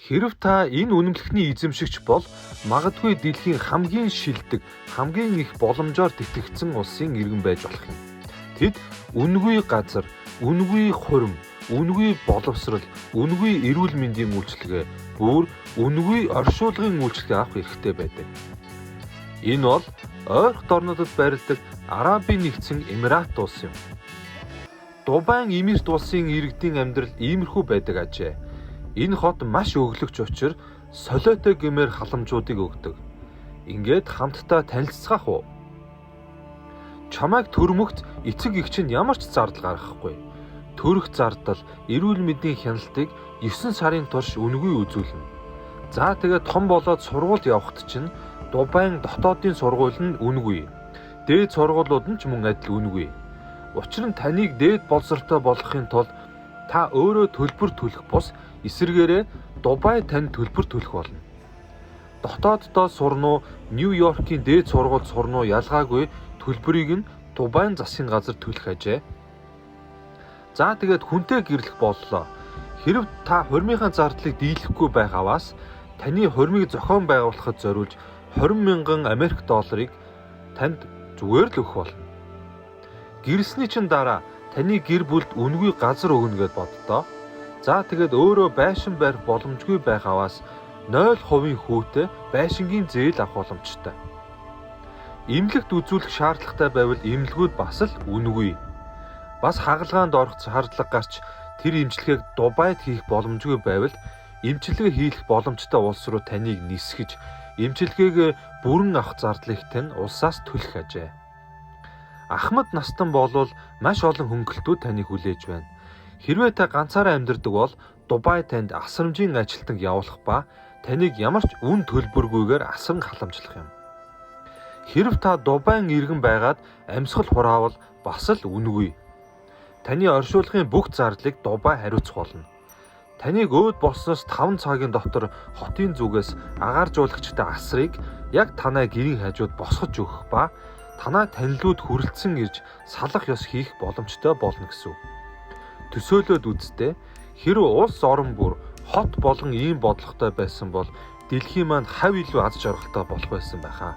Хэрэв та энэ үнэмлэхний эзэмшигч бол магадгүй дэлхийн хамгийн шилдэг, хамгийн их боломжоор тэтгэгдсэн улсын иргэн байж болох юм. Тэд үнгүй газар, үнгүй хурим, үнгүй боловсрол, үнгүй эрүүл мэндийн үйлчилгээ, бүр үнгүй оршуулгын үйлчилгээ авах эрхтэй байдаг. Энэ бол ойрхон орнуудад байрладаг Арабын нэгдсэн Эмират улс юм. Дубайн Эмират улсын иргэдийн амьдрал иймэрхүү байдаг ажээ. Энэ хот маш өглөгч учир солиотой гэмээр халамжуудыг өгдөг. Ингээд хамтдаа танилцсах уу? Чамайг төрмөгт эцэг эх чинь ямар ч зардал гаргахгүй. Төрөх зардал, эрүүл мэндийн хяналтыг 9 сарын турш үнгүй үзүүлнэ. За тэгээд том болоод сургуульд явхад чинь Дубайн дотоодын сургууль нь үнгүй. Дээд сургуулиуд нь ч мөн адил үнгүй. Учир нь таныг дээд боловсролтой болгохын тулд та өөрөө төлбөр төлөх бус эсвэргээрээ Дубай танд төлбөр төлөх болно. Дотооддоо сурна уу, Нью-Йоркийн дээд сургуульд сурна уу ялгаагүй төлбөрийг нь Дубайн засгийн газар төлөх ажээ. За тэгээд хүнтэй гэрлэх боллоо. Хэрэв та хурмынхаа зардлыг дийлэхгүй байх аваас таны хурмыг зохион байгуулахад зориулж 20,000 Америк долларыг танд зүгээр л өгөх болно. Гэрсний чин дараа таны гэр бүлд үнгүй газар өгнө гэд боддоо. За тэгээд өөрөө байшин барих боломжгүй байх аваас 0% хүүтэй байшингийн зээл авах боломжтой. Эмнэлэгт үзүүлэх шаардлагатай байвал эмнэлгүүд бас л үнгүй. Бас хагалгаанд орох шаардлага гарч тэр эмчилгээг Дубайд хийх боломжгүй байвал эмчилгээ хийх боломжтой улс руу таныг нисгэж эмчилгээг бүрэн авах зардлыг тань улсаас төлөх ажээ. Ахмад настан болвол маш олон хөнгөлтүүд таныг хүлээж байна. Хэрвээ та ганцаараа амьдардаг бол Дубай танд асрамжийн ажилтныг явуулах ба таныг ямар ч үн төлбөргүйгээр асран халамжлах юм. Хэрэв та Дубайн иргэн байгаад амьсгал хураавал бас л үнгүй. Таны оршуулгын бүх зардлыг Дубай хариуцах болно. Таныг өөд болсноос 5 цагийн дотор хотын зүгээс агааржуулагчтай асрыг яг танай гэрийн хажууд босгож өгөх ба танай танилуд хүрэлцэн ирж салах ёс хийх боломжтой болно гэсэн. Төсөөлөд үзтээ хэрэв улс орон бүр хот болгон ийм бодлоготой байсан бол дэлхийн маань хав илүү аз жаргалтай болох байсан байхаа.